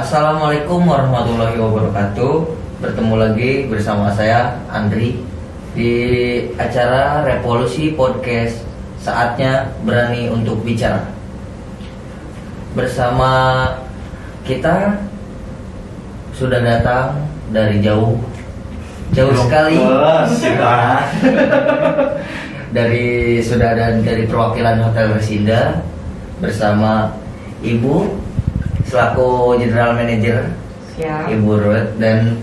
Assalamualaikum warahmatullahi wabarakatuh. Bertemu lagi bersama saya Andri di acara Revolusi Podcast. Saatnya berani untuk bicara. Bersama kita sudah datang dari jauh sekali. Sudah ada dari perwakilan Hotel Resinda bersama Ibu selaku General Manager. Siap. Ibu Ruth dan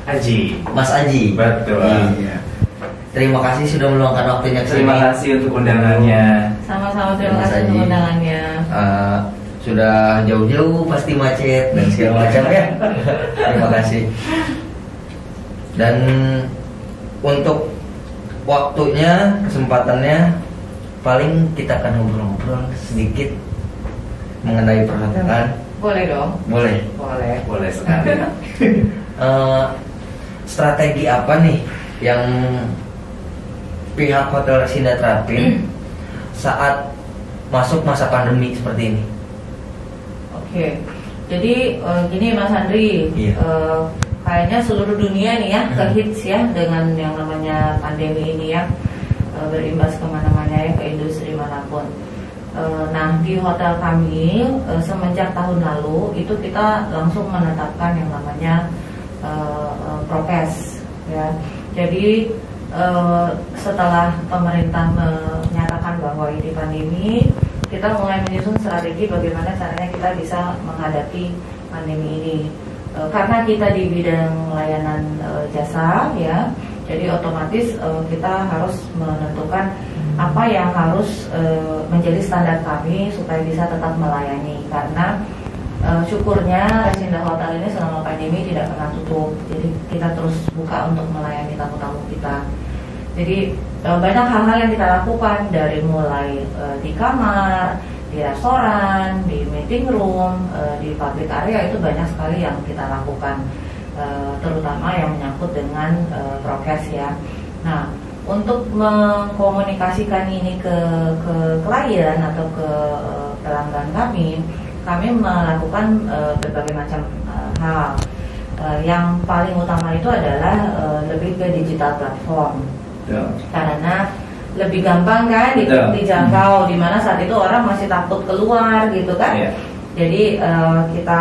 Aji. Mas Aji. Betul. Iya. Terima kasih sudah meluangkan waktunya ke sini. Terima kasih untuk undangannya. Sama-sama, terima Mas kasih Aji. untuk undangannya. Sudah jauh-jauh pasti macet dan segala macam ya. Terima kasih. Dan untuk waktunya, kesempatannya, paling kita akan ngobrol-ngobrol sedikit mengenai perhotelan. Boleh dong? Boleh. Boleh sekali. Strategi apa nih yang pihak Hotel Resinda terapin saat masuk masa pandemi seperti ini? Oke. Jadi gini Mas Andri, Iya. kayaknya seluruh dunia nih ya kehits ya dengan yang namanya pandemi ini ya, berimbas kemana-mana ya, ke industri manapun. Nah, di hotel kami semenjak tahun lalu itu kita langsung menetapkan yang namanya prokes ya. Jadi setelah pemerintah menyatakan bahwa ini pandemi, kita mulai menyusun strategi bagaimana caranya kita bisa menghadapi pandemi ini. Karena kita di bidang layanan jasa ya, jadi otomatis kita harus menentukan apa yang harus menjadi standar kami supaya bisa tetap melayani. Karena syukurnya Resinda Hotel ini selama pandemi tidak pernah tutup, jadi kita terus buka untuk melayani tamu-tamu kita. Jadi banyak hal-hal yang kita lakukan, dari mulai di kamar, di restoran, di meeting room, di public area, itu banyak sekali yang kita lakukan, terutama yang menyangkut dengan prokes ya. Nah, untuk mengkomunikasikan ini ke klien atau ke pelanggan kami melakukan berbagai macam hal. Yang paling utama itu adalah lebih ke digital platform. Karena lebih gampang kan dijangkau, dimana saat itu orang masih takut keluar gitu kan. Jadi kita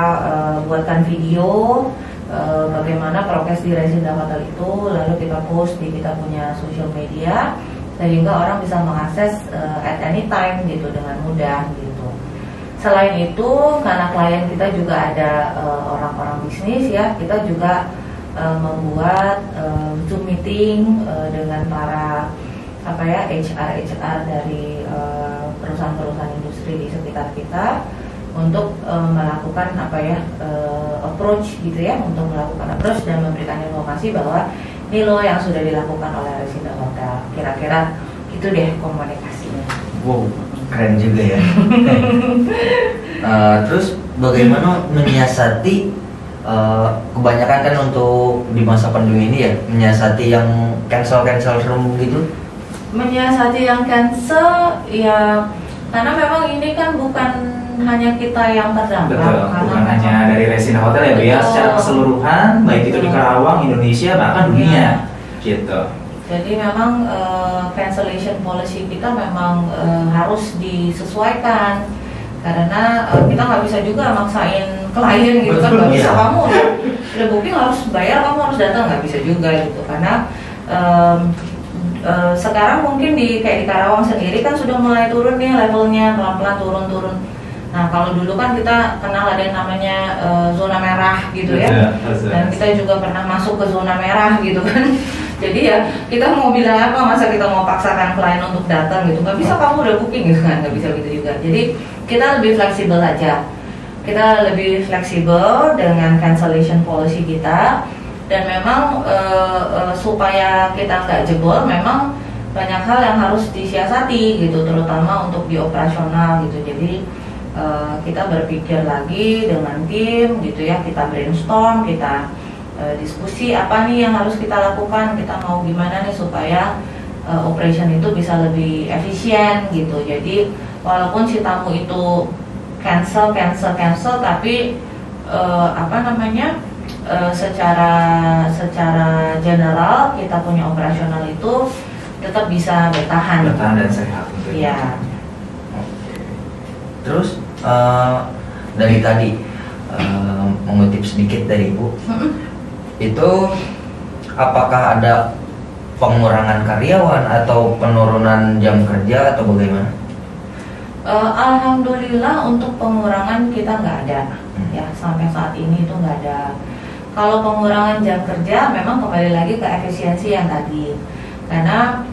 buatkan video bagaimana prokes di Resinda Hotel itu, lalu kita post di kita punya social media sehingga orang bisa mengakses at any time gitu dengan mudah gitu. Selain itu, karena klien kita juga ada orang-orang bisnis ya, kita juga membuat Zoom meeting dengan para HR dari perusahaan-perusahaan industri di sekitar kita untuk melakukan approach gitu ya, untuk melakukan approach dan memberikan informasi bahwa ini loh yang sudah dilakukan oleh Resinda Hotel. Kira-kira itu deh komunikasinya. Wow, keren juga ya. Terus bagaimana menyiasati, kebanyakan kan untuk di masa pandemi ini ya, menyiasati yang cancel room gitu? Menyiasati yang cancel ya, karena memang ini kan bukan hanya kita yang terdampak. Betul, bukan hanya dari Resinda Hotel ya Bu ya, secara keseluruhan, baik itu di Karawang, Indonesia, bahkan dunia gitu. Jadi memang cancellation policy kita memang harus disesuaikan, karena kita nggak bisa juga maksain klien gitu kan, nggak bisa kamu udah booking harus bayar, kamu harus datang, nggak bisa juga gitu. Karena sekarang mungkin kayak di Karawang sendiri kan sudah mulai turun nih levelnya, pelan-pelan turun. Nah, kalau dulu kan kita kenal ada yang namanya zona merah gitu ya, dan kita juga pernah masuk ke zona merah gitu kan. Jadi ya kita mau bilang apa, masa kita mau paksakan klien untuk datang gitu, nggak bisa, kamu udah booking gitu kan, nggak bisa gitu juga. Jadi kita lebih fleksibel aja, kita lebih fleksibel dengan cancellation policy kita. Dan memang supaya kita nggak jebol, memang banyak hal yang harus disiasati gitu, terutama untuk di operasional gitu. Jadi kita berpikir lagi dengan tim gitu ya, kita brainstorm, kita diskusi apa nih yang harus kita lakukan, kita mau gimana nih supaya operation itu bisa lebih efisien gitu. Jadi walaupun si tamu itu cancel, tapi apa namanya, secara general kita punya operasional itu tetap bisa bertahan dan sehat tentunya. ya. Terus dari tadi mengutip sedikit dari Ibu, itu apakah ada pengurangan karyawan atau penurunan jam kerja atau bagaimana? Alhamdulillah untuk pengurangan kita nggak ada, ya sampai saat ini itu nggak ada. Kalau pengurangan jam kerja memang kembali lagi ke efisiensi yang tadi, karena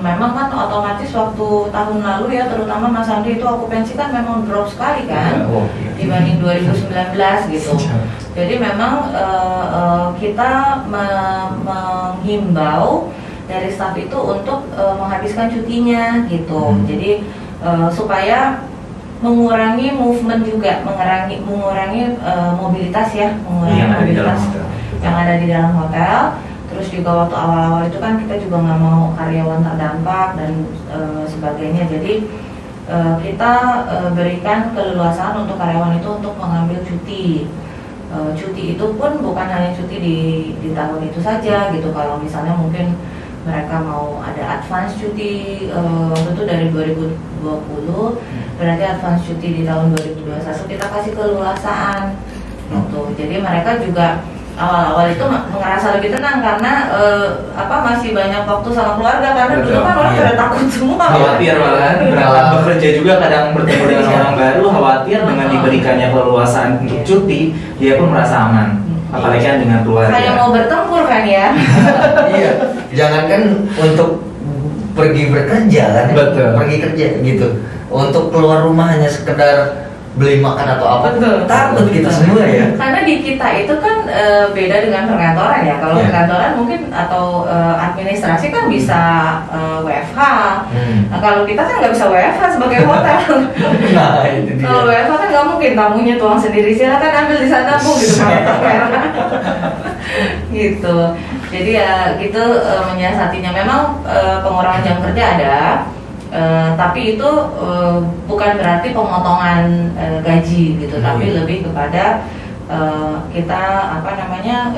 memang kan otomatis waktu tahun lalu ya, terutama Mas Andri itu okupansi kan memang drop sekali kan, dibanding 2019 gitu. Jadi memang kita menghimbau dari staf itu untuk menghabiskan cutinya gitu. Jadi supaya mengurangi movement juga, mengurangi mobilitas ya, mengurangi mobilitas yang ada di dalam hotel. Terus juga waktu awal-awal itu kan kita juga nggak mau karyawan terdampak dan sebagainya. Jadi kita berikan keleluasaan untuk karyawan itu untuk mengambil cuti. Cuti itu pun bukan hanya cuti di tahun itu saja gitu. Kalau misalnya mungkin mereka mau ada advance cuti itu dari 2020, berarti advance cuti di tahun 2021 kita kasih keleluasaan gitu. Jadi mereka juga awal-awal itu merasa lebih tenang karena masih banyak waktu sama keluarga, karena dulu kan orang pada takut semua. Khawatir malahan berangkat bekerja juga, kadang bertemu dengan orang baru, khawatir dengan diberikannya keleluasaan untuk cuti, dia pun merasa aman. Apalagi kan dengan keluarga. Kayak mau bertempur kan ya. Iya, jangankan untuk pergi bekerja kan, Betul. pergi kerja gitu. Untuk keluar rumah hanya sekedar beli makan atau apa, takut kita semua ya. Karena di kita itu kan beda dengan perkantoran ya. Kalau perkantoran mungkin atau administrasi kan bisa WFH. Nah, kalau kita kan nggak bisa WFH sebagai hotel. Nah, itu dia. Kalau WFH kan nggak mungkin, tamunya tuang sendiri, silakan ambil di sana Bu gitu. Gitu. Jadi ya gitu menyiasatinya. Memang pengurangan jam kerja ada. Tapi itu bukan berarti pemotongan gaji gitu, tapi lebih kepada kita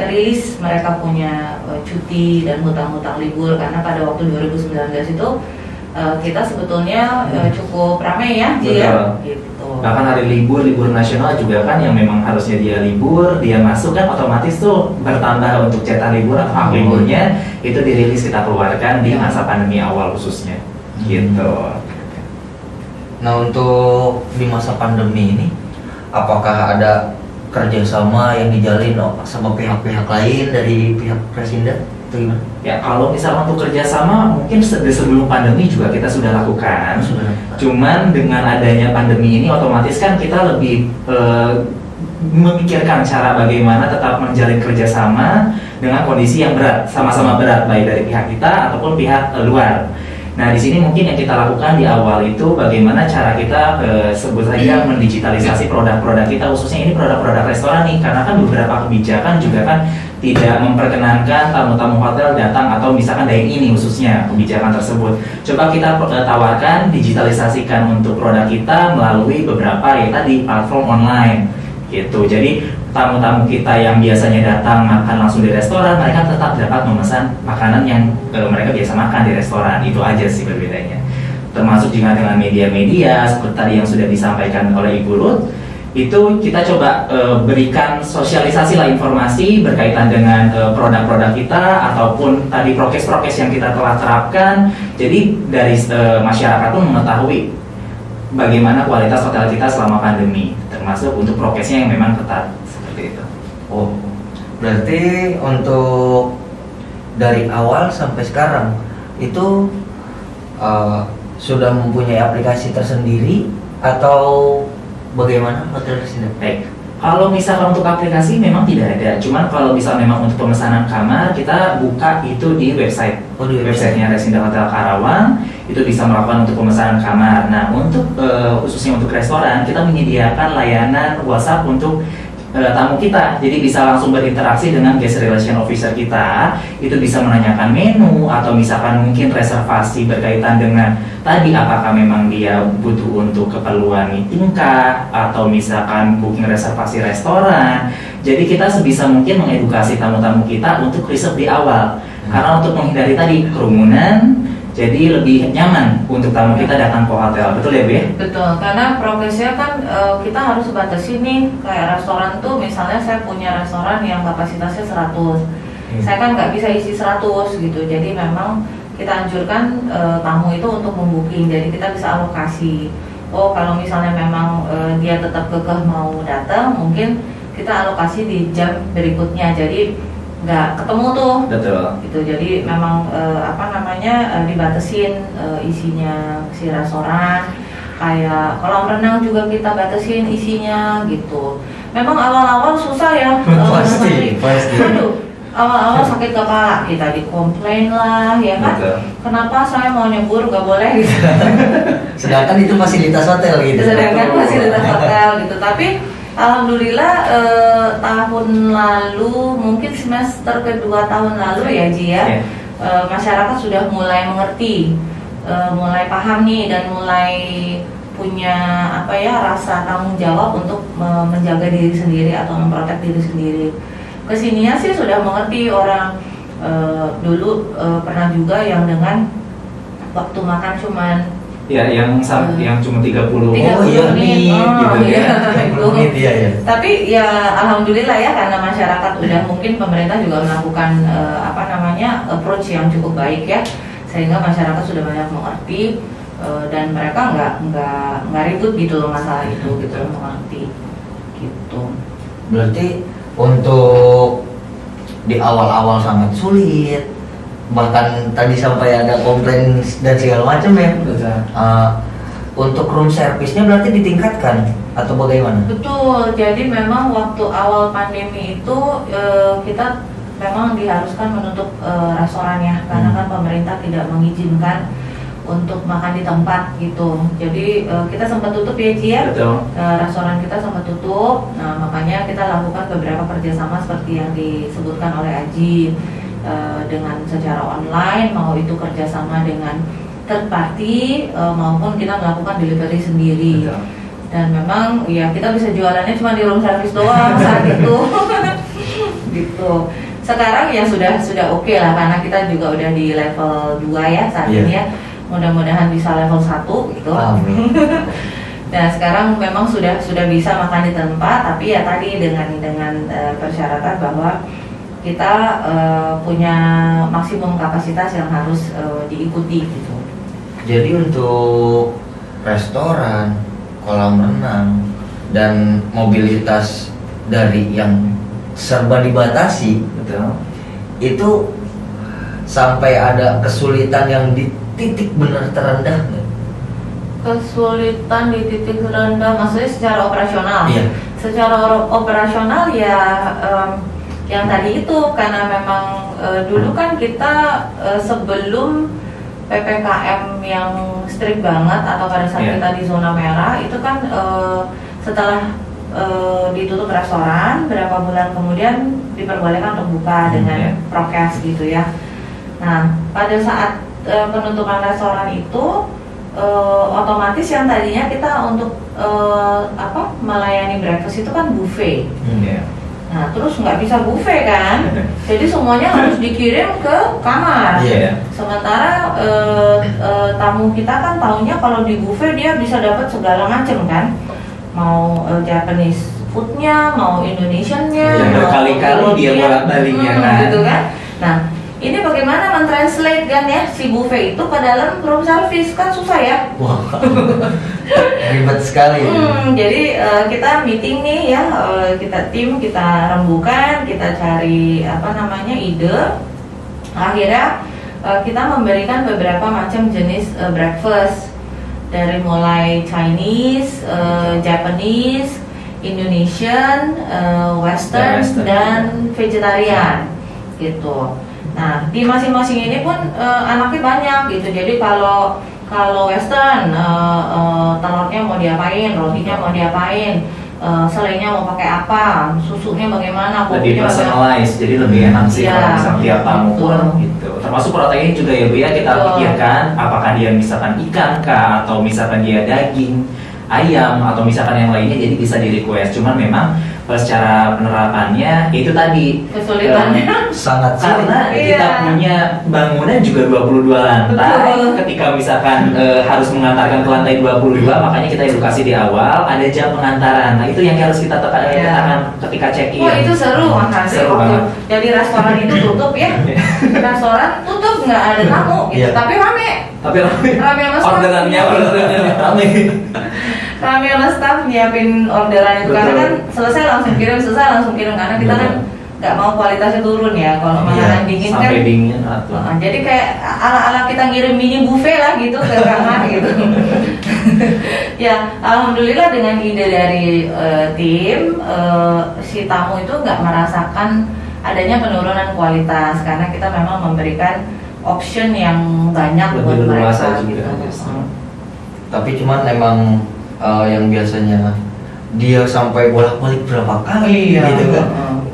rilis mereka punya cuti dan hutang-hutang libur, karena pada waktu 2019 itu kita sebetulnya cukup ramai ya, gitu. Bahkan hari libur nasional juga kan yang memang harusnya dia libur, dia masuk kan otomatis tuh bertambah untuk cetak libur atau hak liburnya itu dirilis, kita keluarkan di masa pandemi awal khususnya. Gitu. Nah, untuk di masa pandemi ini, apakah ada kerjasama yang dijalin sama pihak-pihak lain dari pihak Resindo? Itu gimana? Ya, kalau misalnya untuk kerjasama mungkin sebelum pandemi juga kita sudah lakukan. Cuman dengan adanya pandemi ini otomatis kan kita lebih memikirkan cara bagaimana tetap menjalin kerjasama dengan kondisi yang berat, sama-sama berat, baik dari pihak kita ataupun pihak luar. Nah, di sini mungkin yang kita lakukan di awal itu bagaimana cara kita sebut saja mendigitalisasi produk-produk kita, khususnya ini produk-produk restoran nih, karena kan beberapa kebijakan juga kan tidak memperkenankan tamu-tamu hotel datang atau misalkan dine-in khususnya kebijakan tersebut. Coba kita tawarkan digitalisasikan untuk produk kita melalui beberapa ya tadi platform online gitu. Jadi tamu-tamu kita yang biasanya datang makan langsung di restoran, mereka tetap dapat memesan makanan yang mereka biasa makan di restoran. Itu aja sih berbedanya. Termasuk juga dengan media-media seperti tadi yang sudah disampaikan oleh Ibu Ruth, itu kita coba berikan sosialisasi lah informasi berkaitan dengan produk-produk kita ataupun tadi prokes-prokes yang kita telah terapkan. Jadi dari masyarakat pun mengetahui bagaimana kualitas hotel kita selama pandemi, termasuk untuk prokesnya yang memang ketat. Itu. Oh, berarti untuk dari awal sampai sekarang itu sudah mempunyai aplikasi tersendiri atau bagaimana Hotel Resindo? Baik, kalau misalkan untuk aplikasi memang tidak ada. Cuman kalau misal memang untuk pemesanan kamar kita buka itu di website. Di websitenya Resindo Hotel Karawang itu bisa melakukan untuk pemesanan kamar. Nah, untuk khususnya untuk restoran kita menyediakan layanan WhatsApp untuk tamu kita, jadi bisa langsung berinteraksi dengan guest relation officer kita. Itu bisa menanyakan menu atau misalkan mungkin reservasi berkaitan dengan tadi apakah memang dia butuh untuk keperluan meeting kah, atau misalkan booking reservasi restoran. Jadi kita sebisa mungkin mengedukasi tamu-tamu kita untuk riset di awal, karena untuk menghindari tadi kerumunan. Jadi lebih nyaman untuk tamu kita datang ke hotel, betul ya Bu ya? Betul, karena progresnya kan kita harus batasi nih, kayak restoran tuh misalnya saya punya restoran yang kapasitasnya 100, saya kan nggak bisa isi 100 gitu, jadi memang kita anjurkan tamu itu untuk membooking, jadi kita bisa alokasi. Oh kalau misalnya memang dia tetap kekeh mau datang, mungkin kita alokasi di jam berikutnya, jadi nggak ketemu tuh. Betul. Gitu, jadi memang dibatasin isinya si restoran. Kayak kolam renang juga kita batasin isinya gitu. Memang awal-awal susah ya. Pasti. Aduh, awal-awal sakit kepala, kita dikomplain lah ya kan. Betul. Kenapa saya mau nyebur nggak boleh gitu. Sedangkan itu fasilitas hotel gitu. Sedangkan fasilitas hotel gitu. Tapi alhamdulillah tahun lalu, mungkin semester kedua tahun lalu ya Ji ya, masyarakat sudah mulai mengerti, mulai paham nih, dan mulai punya rasa tanggung jawab untuk menjaga diri sendiri atau memprotek diri sendiri. Kesininya sih sudah mengerti orang. Dulu pernah juga yang dengan waktu makan cuman yang cuma 30 menit, gitu ya. Iya. Tapi ya alhamdulillah ya, karena masyarakat udah, mungkin pemerintah juga melakukan approach yang cukup baik ya, sehingga masyarakat sudah banyak mengerti, dan mereka nggak ribut gitu loh masalah itu gitu, mengerti gitu. Berarti untuk di awal-awal sangat sulit, bahkan tadi sampai ada komplain dan segala macam ya. Betul. Untuk room service-nya berarti ditingkatkan atau bagaimana? Betul, jadi memang waktu awal pandemi itu kita memang diharuskan menutup restorannya, karena kan pemerintah tidak mengizinkan untuk makan di tempat gitu. Jadi kita sempat tutup ya Ci ya. Betul. Restoran kita sempat tutup. Nah makanya kita lakukan beberapa kerjasama seperti yang disebutkan oleh Aji, dengan secara online, mau itu kerjasama dengan third party maupun kita melakukan delivery sendiri. Betul. Dan memang ya kita bisa jualannya cuma di room service doang saat itu. Gitu. Sekarang ya sudah oke lah, karena kita juga udah di level 2 ya saat ini ya. Mudah-mudahan bisa level 1 gitu. Amin. Nah sekarang memang sudah bisa makan di tempat, tapi ya tadi dengan persyaratan bahwa kita punya maksimum kapasitas yang harus diikuti gitu. Jadi untuk restoran, kolam renang, dan mobilitas dari yang serba dibatasi, Betul. itu sampai ada kesulitan yang di titik benar terendah nggak? Kesulitan di titik terendah maksudnya secara operasional? Iya. Secara operasional ya yang tadi itu, karena memang dulu kan kita sebelum PPKM yang strict banget atau pada saat kita di zona merah itu kan setelah ditutup restoran, berapa bulan kemudian diperbolehkan untuk buka dengan prokes gitu ya. Nah pada saat penutupan restoran itu otomatis yang tadinya kita untuk melayani breakfast itu kan buffet. Nah terus nggak bisa buffet kan, jadi semuanya harus dikirim ke kamar. Sementara tamu kita kan taunya kalau di buffet dia bisa dapat segala macam kan, mau Japanese foodnya, mau Indonesiannya, berkali-kali dia bolak-baliknya gitu kan. Nah ini bagaimana mentranslate kan ya si buffet itu ke dalam room service, kan susah ya. Wah, ribet sekali. Jadi kita meeting nih ya, kita rembukan, kita cari ide. Akhirnya kita memberikan beberapa macam jenis breakfast, dari mulai Chinese, Japanese, Indonesian, Western, dan vegetarian gitu. Nah di masing-masing ini pun anaknya banyak gitu. Jadi kalau Western telurnya mau diapain, rotinya mau diapain, selainya mau pakai apa, susunya bagaimana, lebih kopinya bagaimana. personalized, jadi lebih enak sih Iya, kalau misalnya tiap tamu pun betul. gitu. Termasuk protein juga ya Bu ya, kita Betul. pikirkan apakah dia misalkan ikan kah, atau misalkan dia daging, ayam, atau misalkan yang lainnya, jadi bisa di request. Cuman memang secara penerapannya itu tadi Kesulitannya. Sangat sulit. karena kita Iya. punya bangunan juga 22 lantai. Betul. Ketika misalkan harus mengantarkan ke lantai 22, makanya kita edukasi di awal ada jam pengantaran. Nah itu yang harus kita Iya. tekankan ketika check-in. Wah itu seru Mas Andri Seru waktu banget. jadi restoran itu tutup ya. Restoran tutup nggak ada tamu gitu, Iya. tapi rame. Tapi Rame sama staff. orderannya rame. Rame sama staff nyiapin orderan itu karena Betul. kan selesai langsung kirim karena kita kan nggak mau kualitasnya turun ya kalau makanan dingin kan. Sampai dingin atau Jadi kayak ala-ala kita ngirim mini buffet lah gitu ke kamar gitu. Ya, alhamdulillah dengan ide dari tim, si tamu itu nggak merasakan adanya penurunan kualitas karena kita memang memberikan option yang banyak buat lebih mereka leluasa juga. gitu. Tapi cuman emang yang biasanya dia sampai bolak-balik berapa kali Iya, gitu kan,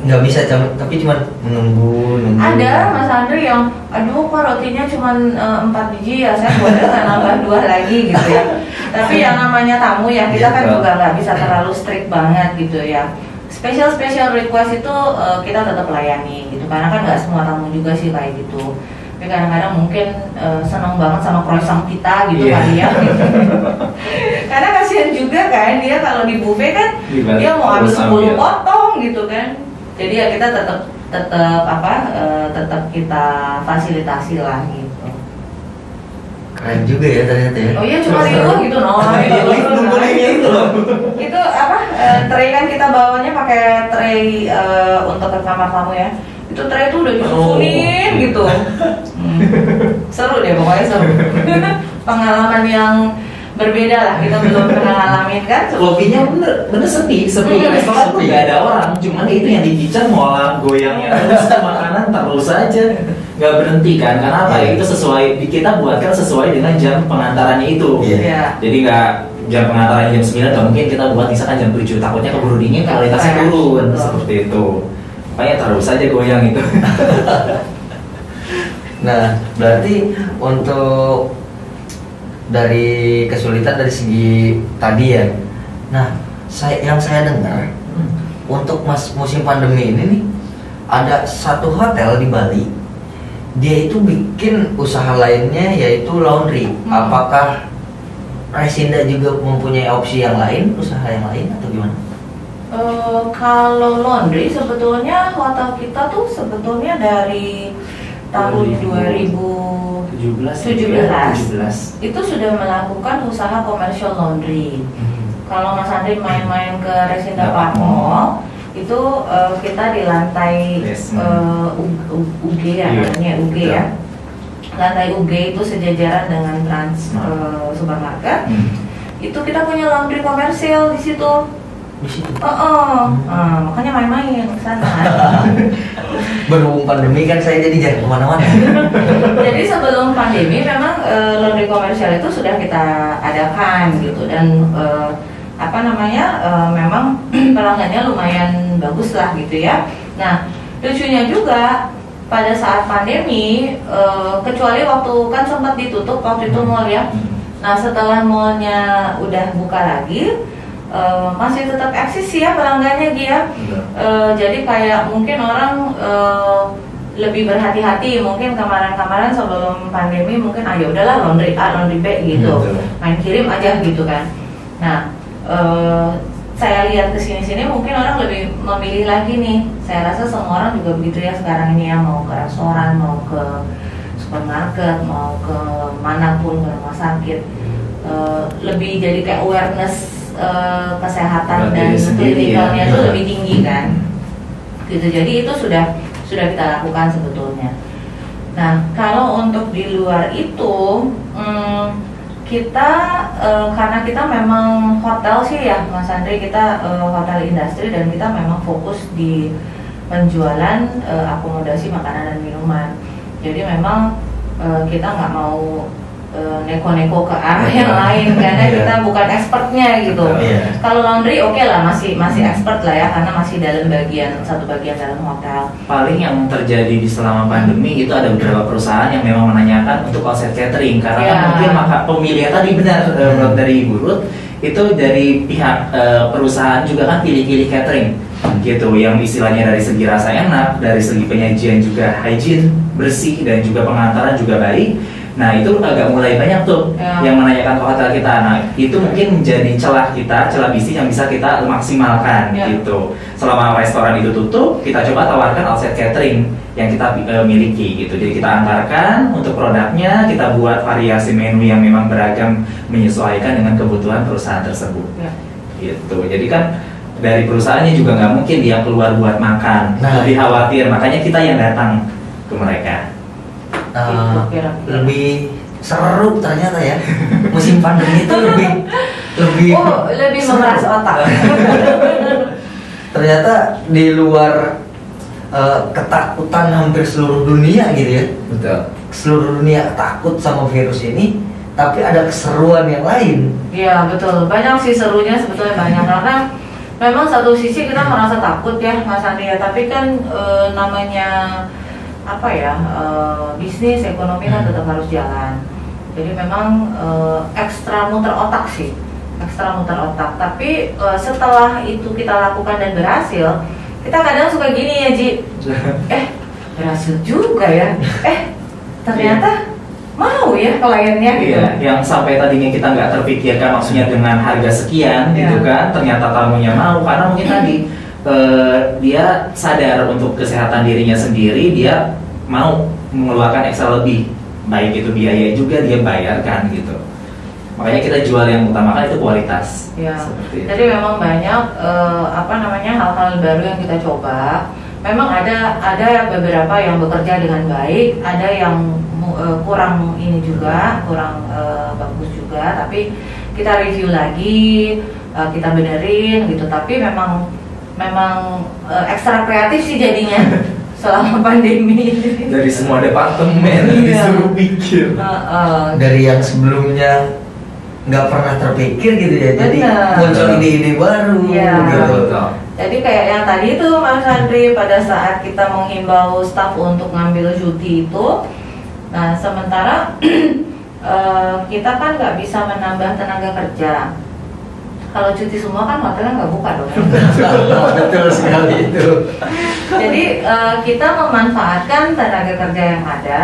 nggak bisa tapi cuman menunggu. Ada Mas Andri yang, aduh kok rotinya cuma 4 biji ya, saya boleh nggak nambah 2 lagi gitu ya. Tapi yang namanya tamu ya kita kan Gitu. juga nggak bisa terlalu strict banget gitu ya. Special request itu kita tetap layani gitu karena kan nggak semua tamu juga sih kayak gitu. Tapi kadang-kadang mungkin senang banget sama croissant kita gitu Iya. kali ya. Karena kasihan juga kan dia kalau di buffet kan Dibalik dia mau ambil croissant, 10 ya. potong gitu kan. Jadi ya kita tetap kita fasilitasi lah gitu. Keren juga ya ternyata ya. Oh iya cuma itu gitu no. Nungguinnya itu loh. Itu apa? Tray kan kita bawanya pakai tray untuk ke kamar tamu ya. Itu tray itu udah disusunin gitu. Seru deh pokoknya seru. Pengalaman yang berbeda lah kita belum pernah ngalamin kan. Lobinya bener sepi restoran tuh nggak ada orang, cuman itu yang dicicil malah goyangnya terus makanan terus aja nggak berhenti kan, karena apa ya, itu sesuai kita buatkan sesuai dengan jam pengantarannya itu. Iya. Jadi nggak jam pengantarannya jam 9, nggak mungkin kita buat misalkan jam 7, takutnya keburu dingin kualitasnya turun seperti itu, makanya terus aja goyang itu. Nah berarti untuk dari kesulitan dari segi tadi ya. Nah, yang saya dengar untuk musim pandemi ini nih ada satu hotel di Bali, dia itu bikin usaha lainnya yaitu laundry. Apakah Resinda juga mempunyai opsi yang lain, usaha yang lain atau gimana? Kalau laundry sebetulnya hotel kita tuh sebetulnya dari tahun 2017 itu sudah melakukan usaha komersial laundry. Kalau Mas Andri main-main ke Resinda Park Mall itu kita di lantai UG ya, namanya UG ya. Lantai UG itu sejajaran dengan Trans Supermarket. Itu kita punya laundry komersial di situ. Di situ. Makanya main-main ke sana. Berhubung pandemi kan saya jadi jarang kemana-mana. Jadi sebelum pandemi memang laundry komersial itu sudah kita adakan gitu dan memang pelanggannya lumayan bagus lah gitu ya. Nah lucunya juga pada saat pandemi kecuali waktu kan sempat ditutup waktu itu mall ya. Nah setelah mallnya udah buka lagi masih tetap eksis sih ya pelanggannya dia. Jadi kayak mungkin orang lebih berhati-hati, mungkin kemarin-kemarin sebelum pandemi mungkin ya udahlah laundry A, laundry B gitu, main kirim aja gitu kan. Nah saya lihat kesini-sini mungkin orang lebih memilih lagi nih. Saya rasa semua orang juga begitu ya sekarang ini ya, mau ke restoran, mau ke supermarket, mau ke manapun, ke rumah sakit, lebih jadi kayak awareness kesehatan dan klinikalnya itu lebih tinggi kan gitu. Jadi itu sudah kita lakukan sebetulnya. Nah kalau untuk di luar itu kita karena kita memang hotel sih ya Mas Andri, kita hotel industri dan kita memang fokus di penjualan akomodasi makanan dan minuman. Jadi memang kita nggak mau neko-neko ke arah yang lain karena Iya. kita bukan expertnya gitu. Iya. Kalau laundry oke lah, masih expert lah ya, karena masih dalam satu bagian dalam hotel. Paling yang terjadi di selama pandemi itu ada beberapa perusahaan yang memang menanyakan untuk offset catering karena Ya. kan mungkin maka pemilihan tadi benar menurut dari Ibu Ruth itu dari pihak perusahaan juga kan pilih-pilih catering gitu yang istilahnya dari segi rasa enak, dari segi penyajian juga hygiene, bersih dan juga pengantaran juga baik. Nah itu agak mulai banyak tuh Ya. yang menanyakan ke hotel kita. Nah itu mungkin menjadi celah bisnis yang bisa kita maksimalkan Ya. gitu. Selama restoran itu tutup, kita coba tawarkan offset catering yang kita miliki gitu. Jadi kita antarkan untuk produknya, kita buat variasi menu yang memang beragam menyesuaikan dengan kebutuhan perusahaan tersebut. Ya. Gitu. Jadi kan dari perusahaannya juga nggak mungkin dia keluar buat makan, Nah. lebih khawatir. Makanya kita yang datang ke mereka. Gitu, kira-kira. Lebih seru ternyata ya. Musim pandemi itu lebih lebih memeras otak. ternyata di luar ketakutan hampir seluruh dunia gitu ya. Betul. Seluruh dunia takut sama virus ini, tapi ada keseruan yang lain. Iya betul, banyak sih serunya sebetulnya banyak karena memang satu sisi kita merasa takut ya Mas Andi ya, tapi kan namanya apa ya, bisnis ekonomi kan tetap harus jalan. Jadi memang ekstra muter otak sih, ekstra muter otak. Tapi setelah itu kita lakukan dan berhasil, kita kadang suka gini ya Ji, berhasil juga ya, ternyata mau ya kliennya gitu. Iya, yang sampai tadinya kita nggak terpikirkan maksudnya dengan harga sekian gitu kan, ternyata tamunya mau karena mungkin tadi dia sadar untuk kesehatan dirinya sendiri, dia mau mengeluarkan ekstra lebih, baik itu biaya juga dia bayarkan gitu. Makanya kita jual yang utamakan itu kualitas. Ya, Seperti itu. jadi memang banyak hal-hal baru yang kita coba. Memang ada beberapa yang bekerja dengan baik, ada yang kurang ini juga, kurang bagus juga. Tapi kita review lagi, kita benerin gitu. Tapi memang ekstra kreatif sih jadinya selama pandemi. Dari semua departemen Iya. disuruh pikir. Dari yang sebelumnya nggak pernah terpikir gitu ya, jadi Benar. muncul ide-ide baru Iya. gitu. Betul. Jadi kayak yang tadi itu Mas Andri, pada saat kita menghimbau staf untuk ngambil cuti itu, nah sementara kita kan nggak bisa menambah tenaga kerja. Kalau cuti semua kan hotelnya nggak buka dong. Betul sekali itu. Jadi kita memanfaatkan tenaga kerja yang ada,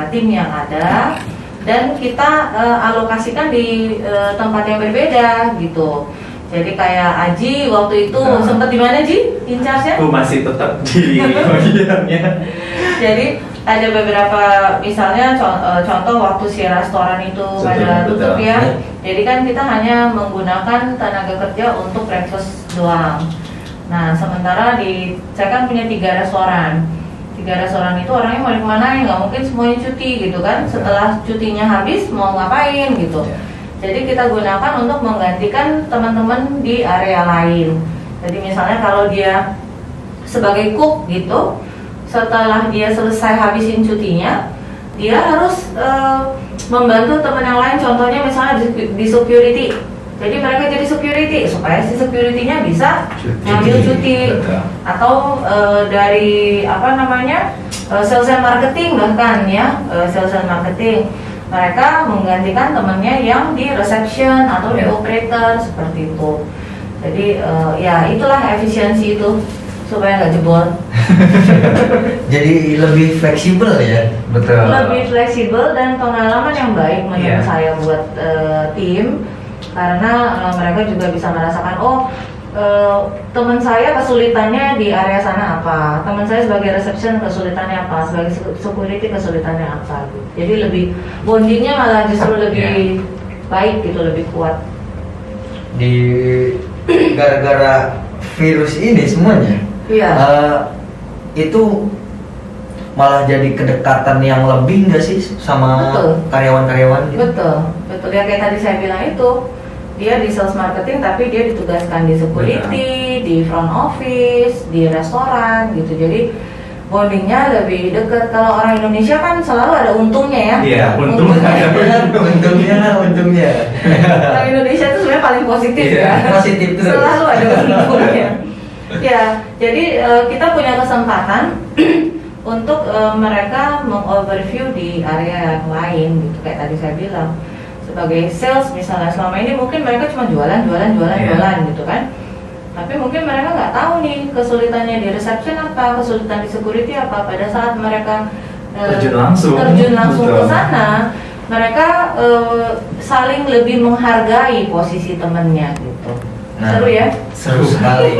tim yang ada, dan kita alokasikan di tempat yang berbeda gitu. Jadi kayak Aji waktu itu Nah. sempat di mana Ji? In charge-nya? Aku masih tetap di bagiannya. Jadi ada beberapa, misalnya contoh waktu si restoran itu pada Betul, tutup betul. ya. Jadi kan kita hanya menggunakan tenaga kerja untuk breakfast doang. Nah sementara saya kan punya 3 restoran. 3 restoran itu orangnya mau kemana, nggak mungkin semuanya cuti gitu kan. Setelah cutinya habis mau ngapain gitu. Ya. Jadi kita gunakan untuk menggantikan teman-teman di area lain. Jadi misalnya kalau dia sebagai cook gitu, setelah dia selesai habisin cutinya, dia harus membantu teman yang lain. Contohnya misalnya di security. Jadi mereka jadi security supaya si security-nya bisa ngambil cuti. Betul. Atau dari sales and marketing bahkan ya, sales and marketing. Mereka menggantikan temannya yang di reception atau di operator seperti itu. Jadi ya itulah efisiensi itu supaya nggak jebol. Jadi lebih fleksibel ya. Betul. Lebih fleksibel dan pengalaman yang baik menurut Iya. saya buat tim, karena mereka juga bisa merasakan teman saya kesulitannya di area sana apa, teman saya sebagai reception kesulitannya apa, sebagai security kesulitannya apa. Jadi lebih bondingnya malah justru lebih baik gitu, lebih kuat. Di gara-gara virus ini semuanya, Iya. itu malah jadi kedekatan yang lebih nggak sih sama Betul. karyawan-karyawan gitu? Betul ya, kayak tadi saya bilang itu, dia di sales marketing tapi dia ditugaskan di security, di front office, di restoran gitu. Jadi bondingnya lebih dekat. Kalau orang Indonesia kan selalu ada untungnya ya. Iya, untungnya. untungnya. Orang Indonesia itu sebenarnya paling positif Iya, ya. positif terus. Selalu ada untungnya. Ya, jadi kita punya kesempatan untuk mereka mengoverview di area yang lain gitu. Kayak tadi saya bilang, sebagai sales misalnya, selama ini mungkin mereka cuma jualan gitu kan. Tapi mungkin mereka nggak tahu nih kesulitannya di reception apa, kesulitan di security apa. Pada saat mereka terjun langsung ke sana, mereka saling lebih menghargai posisi temennya gitu. Seru ya? Seru sekali.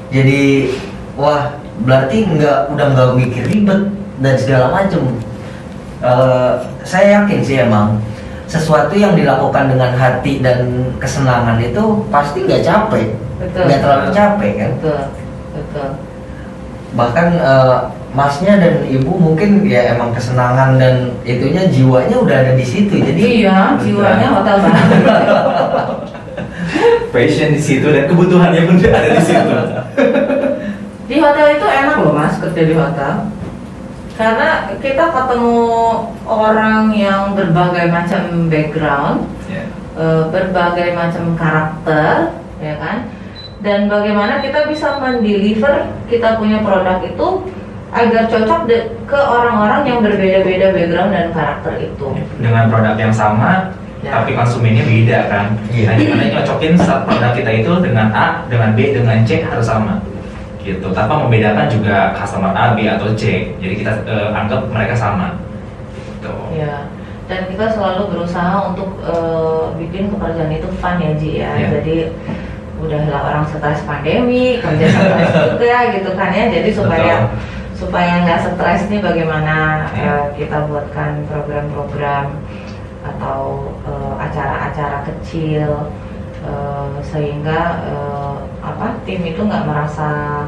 Jadi wah, berarti udah nggak mikir ribet dan segala macam. Saya yakin sih emang sesuatu yang dilakukan dengan hati dan kesenangan itu pasti nggak capek. Betul. Nggak terlalu capek kan? Betul. Bahkan masnya dan ibu mungkin ya emang kesenangan dan itunya jiwanya udah ada di situ. Jadi iya, jiwanya hotel banget. Passion di situ dan kebutuhannya pun ada di situ. Di hotel itu enak loh Mas, kerja di hotel. Karena kita ketemu orang yang berbagai macam background, berbagai macam karakter, ya kan? Dan bagaimana kita bisa mendeliver kita punya produk itu agar cocok ke orang-orang yang berbeda-beda background dan karakter itu. Dengan produk yang sama, tapi konsumennya beda kan. Nah, gimana nyocokin saat produk kita itu dengan A, dengan B, dengan C harus sama gitu, tanpa membedakan juga customer A, B atau C. Jadi kita anggap mereka sama gitu. Ya, dan kita selalu berusaha untuk bikin pekerjaan itu fun ya Ji ya. Yeah. Jadi udahlah orang stres pandemi, kerja stres juga gitu kan ya. Jadi supaya nggak stres nih, bagaimana kita buatkan program-program atau acara-acara kecil sehingga tim itu nggak merasa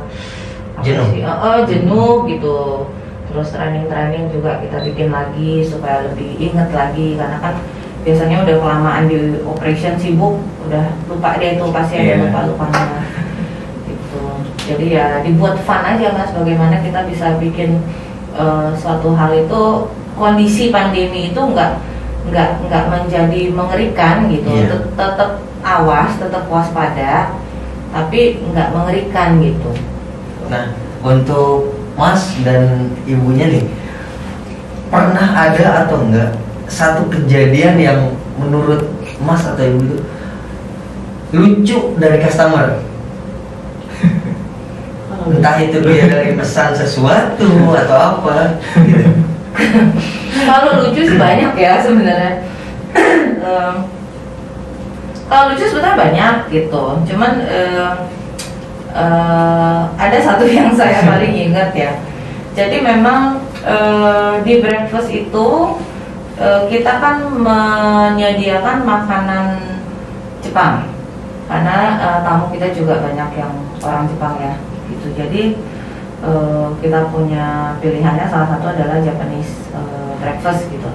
jenuh gitu. Terus training juga kita bikin lagi supaya lebih inget lagi, karena kan biasanya udah kelamaan di operation sibuk, udah lupa dia itu pasien, lupa-lupanya gitu. Jadi ya dibuat fun aja Mas, bagaimana kita bisa bikin suatu hal itu, kondisi pandemi itu nggak menjadi mengerikan gitu. Tetap awas, tetap waspada, tapi nggak mengerikan gitu. Nah, untuk Mas dan ibunya nih, pernah ada atau enggak satu kejadian yang menurut Mas atau ibu itu lucu dari customer? Entah itu dia dari pesan sesuatu atau apa gitu. Kalau lucu sih banyak ya sebenarnya. Kalau lucu sebenarnya banyak gitu. Cuman ada satu yang saya paling ingat ya. Jadi memang di breakfast itu kita kan menyediakan makanan Jepang, karena tamu kita juga banyak yang orang Jepang ya gitu. Jadi kita punya pilihannya, salah satu adalah Japanese breakfast gitu.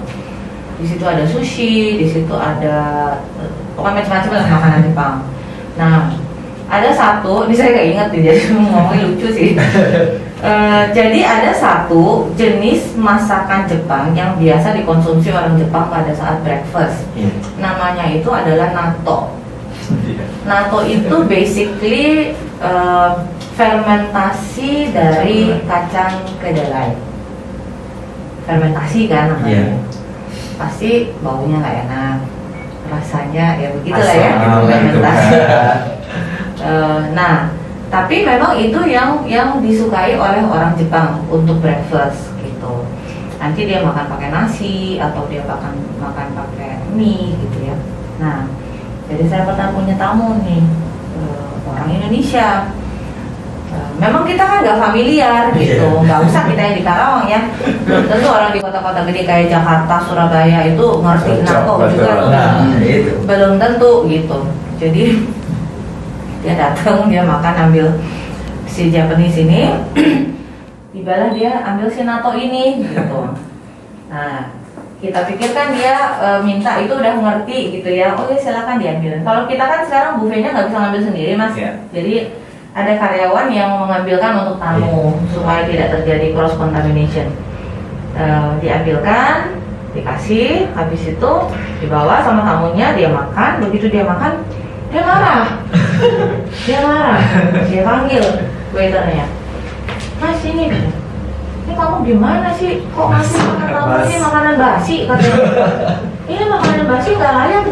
Di situ ada sushi, di situ ada pokoknya macam-macam lah makanan Jepang. Nah, ada satu, ini saya nggak ingat nih, jadi ngomongnya lucu sih. Jadi ada satu jenis masakan Jepang yang biasa dikonsumsi orang Jepang pada saat breakfast. Namanya itu adalah natto. Natto itu basically fermentasi dari kacang kedelai. Fermentasi kan namanya. Pasti baunya nggak enak, rasanya ya begitulah ya, fermentasi. Nah, tapi memang itu yang disukai oleh orang Jepang untuk breakfast gitu. Nanti dia makan pakai nasi atau dia makan pakai mie gitu ya. Nah, jadi saya pernah punya tamu nih, orang Indonesia. Memang kita kan nggak familiar gitu, nggak usah kita yang di Karawang ya. Belum tentu orang di kota-kota gede kayak Jakarta, Surabaya itu ngerti natto juga. Belum tentu gitu. Jadi dia datang, dia makan, ambil si Japanese ini, tibalah dia ambil si natto ini gitu. Nah, kita pikirkan dia minta itu udah ngerti gitu ya. Oh ya silakan diambil. Kalau kita kan sekarang buffetnya nggak bisa ngambil sendiri Mas. Jadi ada karyawan yang mengambilkan untuk tamu supaya tidak terjadi cross contamination. Diambilkan, dikasih, habis itu dibawa sama tamunya, dia makan. Begitu dia makan, dia marah. Dia panggil waiternya, "Mas, ini kamu gimana sih? Kok ngasih makan tamu ini makanan basi?" katanya. "Ini makanan basi nggak layak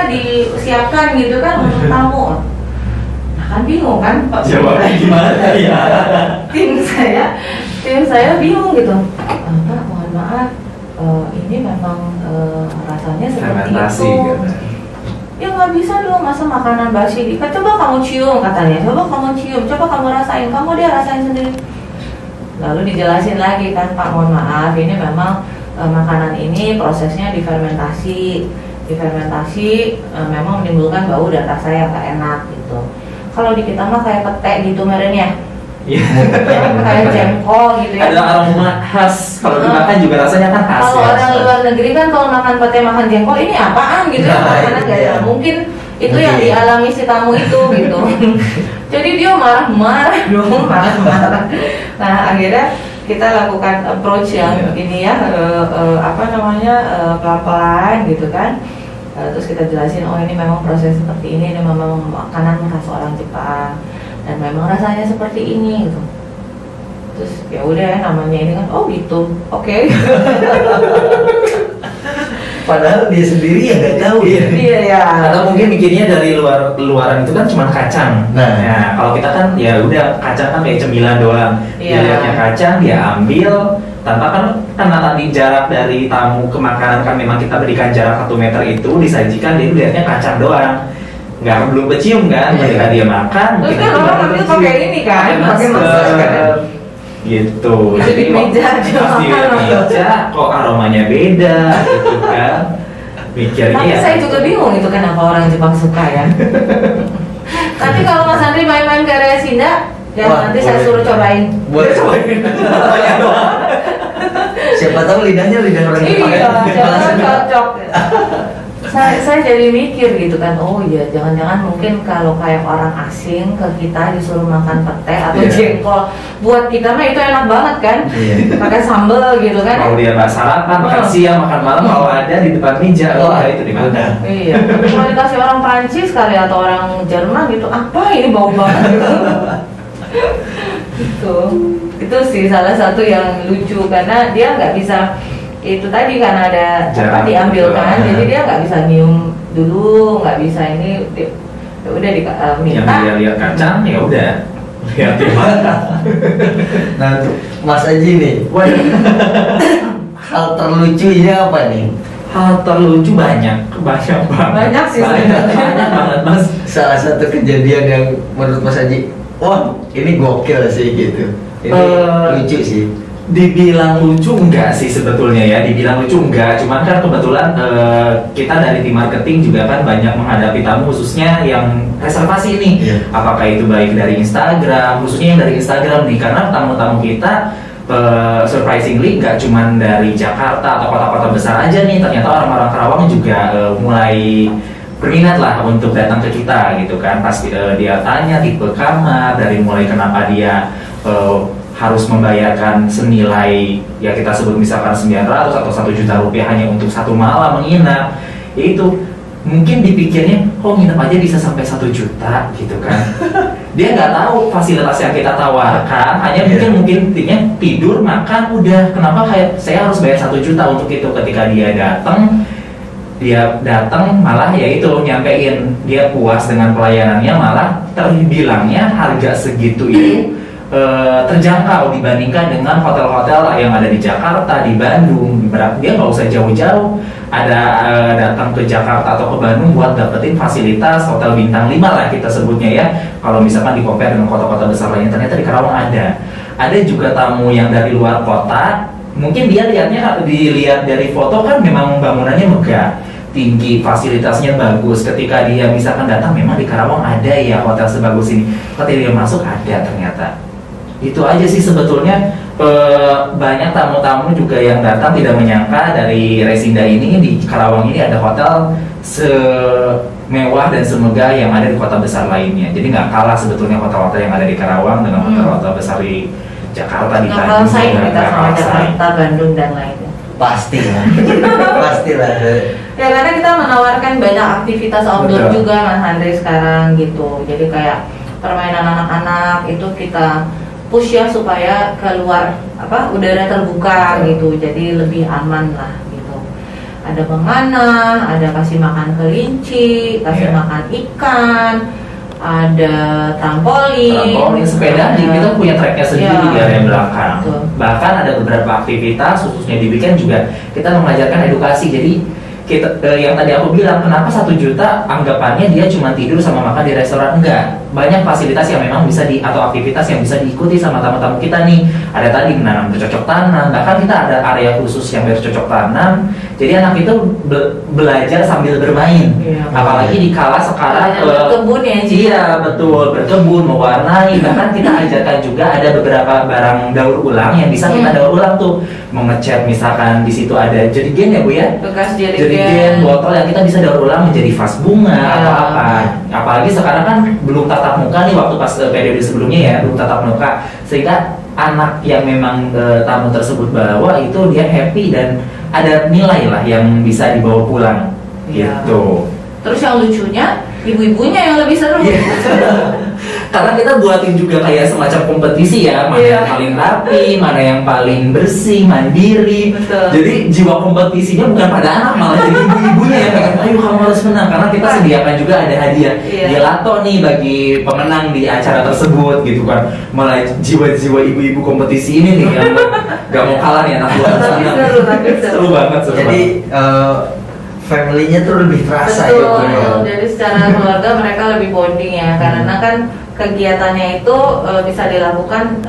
disiapkan gitu kan untuk tamu." Nah kan bingung kan Pak. Jawabnya gimana ya? Tim saya bingung gitu. "Pak, mohon maaf, ini memang rasanya seperti Fermentasi, itu." kan? "Ya nggak bisa dong, masa makanan basi. Coba kamu cium," katanya. "Coba kamu cium, coba kamu rasain." Dia rasain sendiri. Lalu dijelasin lagi kan, "Pak, mohon maaf, ini memang makanan ini prosesnya difermentasi. Memang menimbulkan bau dan rasa yang tak enak gitu. Kalau di kita mah kayak pete gitu merenya. Iya. Kayak jengkol gitu ya. Ada aroma khas. Kalau dimakan juga rasanya kan khas. Kalau ya. orang luar negeri kan kalau makan pete makan jengkol, ini apaan gitu ya, karena gak ada. Mungkin itu yang dialami si tamu itu gitu. Jadi dia marah-marah dong, marah-marah. Nah akhirnya kita lakukan approach yang ini ya, pelan-pelan gitu kan. Terus kita jelasin, oh ini memang proses seperti ini memang makanan khas orang Jepang dan memang rasanya seperti ini gitu. Terus ya udah namanya ini kan, oh gitu, oke. Padahal dia sendiri ya nggak tahu ya. Iya ya. Atau mungkin mikirnya dari luaran itu kan cuma kacang. Nah, kalau kita kan ya udah kacang kan kayak cemilan doang. Dia lihatnya kacang, dia ambil tanpa kan karena tadi jarak dari tamu ke makanan kan memang kita berikan jarak 1 meter itu, disajikan dia lihatnya kacang doang. Belum kecium kan, ketika dia makan. Terus kan orang ambil pakai ini kan, pakai masker. Gitu. Jadi meja kok aromanya beda gitu kan. Mikirnya. Tapi saya juga bingung itu kenapa orang Jepang suka ya. Tapi kalau Mas Andri main-main ke area Sinda, nanti saya suruh cobain. Boleh cobain. Siapa tahu lidahnya lidah orang Jepang. Iya, cocok. Saya jadi mikir gitu kan, oh iya jangan-jangan mungkin kalau kayak orang asing ke kita disuruh makan pete atau jengkol, buat kita mah itu enak banget kan, pakai sambal gitu kan. Kalau dia nggak sarapan, makan siang, makan malam, kalau ada di depan meja, itu di mana? Iya, kalau dikasih orang Prancis kali atau orang Jerman gitu, apa ini bau banget gitu. Itu sih salah satu yang lucu karena dia nggak bisa. Itu tadi karena ada diambilkan, jadi dia nggak bisa nyium dulu, nggak bisa ini, ya udah minta. Yang dia lihat kacang, ya udah lihat di mana. Nah, Mas Aji nih, hal terlucunya apa nih? Hal terlucu banyak banget. Banyak sih sebenarnya. Banyak banget Mas. Salah satu kejadian yang menurut Mas Aji, wah ini gokil sih gitu. Ini lucu sih. Dibilang lucu enggak sih sebetulnya ya, dibilang lucu enggak, cuman kan kebetulan kita dari tim marketing juga kan banyak menghadapi tamu khususnya yang reservasi nih, apakah itu baik dari Instagram, khususnya yang dari Instagram nih, karena tamu-tamu kita surprisingly nggak cuman dari Jakarta atau kota-kota besar aja nih, ternyata orang-orang Karawang juga mulai berminat lah untuk datang ke kita gitu kan. Pasti dia tanya tipe kamar, dari mulai kenapa dia harus membayarkan senilai ya kita sebut misalkan 900 atau 1 juta rupiah hanya untuk 1 malam menginap. Itu mungkin dipikirnya kok nginep aja bisa sampai 1 juta gitu kan. Dia nggak tahu fasilitas yang kita tawarkan, hanya mungkin intinya tidur, makan, udah. Kenapa saya harus bayar 1 juta untuk itu? Ketika dia datang malah ya itu nyampein dia puas dengan pelayanannya, malah terbilangnya harga segitu itu terjangkau dibandingkan dengan hotel-hotel yang ada di Jakarta, di Bandung. Dia nggak usah jauh-jauh datang ke Jakarta atau ke Bandung buat dapetin fasilitas hotel bintang 5 lah kita sebutnya ya. Kalau misalkan di compare dengan kota-kota besar lainnya, ternyata di Karawang ada juga tamu yang dari luar kota. Mungkin dia dilihat dari foto kan memang bangunannya megah, tinggi, fasilitasnya bagus. Ketika dia misalkan datang, memang di Karawang ada ya hotel sebagus ini. Ketika dia masuk ada ternyata. Itu aja sih sebetulnya banyak tamu-tamu juga yang datang tidak menyangka dari Resinda ini di Karawang ini ada hotel semewah dan semegah yang ada di kota besar lainnya. Jadi nggak kalah sebetulnya hotel-hotel yang ada di Karawang dengan hotel-hotel besar di Jakarta, di Nggak kalah Bandung, saing kita sama kalah saing. Jakarta, Bandung dan lainnya. Pastilah. Pastilah. Ya karena kita menawarkan banyak aktivitas outdoor Betul. juga Mas Andre sekarang gitu. Jadi kayak permainan anak-anak itu kita push ya supaya keluar udara terbuka gitu. Jadi lebih aman lah gitu. Ada memanah, ada kasih makan kelinci, kasih makan ikan, ada trampolin, sepeda kita punya treknya sendiri di area belakang. Betul. Bahkan ada beberapa aktivitas khususnya di weekend juga kita mengajarkan edukasi. Jadi kita yang tadi aku bilang kenapa 1 juta anggapannya dia cuma tidur sama makan di restoran, enggak. Banyak fasilitas yang memang bisa atau aktivitas yang bisa diikuti sama tamu-tamu kita nih. Ada tadi menanam bercocok tanam, bahkan kita ada area khusus yang bercocok tanam. Jadi anak itu belajar sambil bermain. Iya. Apalagi di kala sekarang berkebun ya. iya betul, berkebun, mewarnai. Bahkan kita ajarkan juga ada beberapa barang daur ulang yang bisa kita daur ulang tuh. Mengecat misalkan di situ ada jerigen ya Bu ya. Bekas Jerigen, botol yang kita bisa daur ulang menjadi vas bunga atau apa. Apalagi sekarang kan belum tatap muka nih, waktu pas periode sebelumnya ya belum tatap muka, sehingga anak yang memang tamu tersebut bawa itu dia happy dan ada nilai lah yang bisa dibawa pulang. Iya. Gitu. Terus yang lucunya ibu-ibunya yang lebih seru. Karena kita buatin juga kayak semacam kompetisi ya, mana yang paling rapi, mana yang paling bersih, mandiri. Betul. Jadi jiwa kompetisinya bukan pada anak, malah jadi ibu-ibunya yang pengen, ayo kamu harus menang. Karena kita sediakan juga ada hadiah gelato nih bagi pemenang di acara tersebut gitu kan. Malah jiwa-jiwa ibu-ibu kompetisi ini nih yang gak mau kalah nih anak buah sana. Seru banget, seru Jadi family-nya tuh lebih terasa Betul. gitu ya. Jadi secara keluarga mereka lebih bonding ya, karena kan kegiatannya itu bisa dilakukan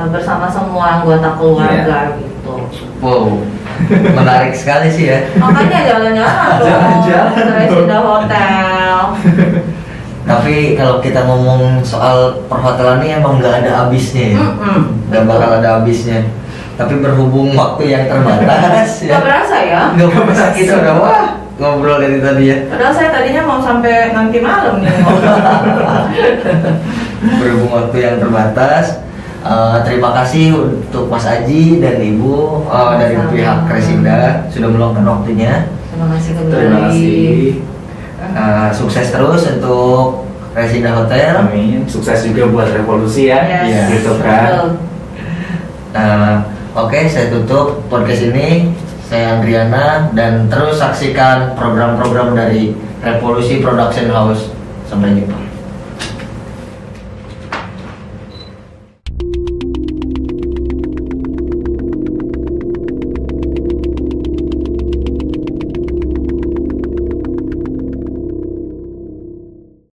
bersama semua anggota keluarga gitu. Wow, menarik sekali sih ya. Makanya jalan-jalan dong, Jalan-jalan ke Resinda Hotel. Tapi kalau kita ngomong soal perhotelan ini emang nggak ada habisnya ya. Nggak bakal ada habisnya. Tapi berhubung waktu yang terbatas ya. Gak berasa ya? Nggak berasa kita udah wah ngobrol dari tadi ya. Padahal saya tadinya mau sampai nanti malam nih. Berhubung waktu yang terbatas, terima kasih untuk Mas Aji dan Ibu dari pihak Resinda sudah meluangkan waktunya. Terima kasih kembali. Terima kasih. Sukses terus untuk Resinda Hotel. Amin. Sukses juga buat Revolusi ya. Yes. Gitu kan. Oke, saya tutup podcast ini. Saya Andriana dan terus saksikan program-program dari Revolusi Production House. Sampai jumpa.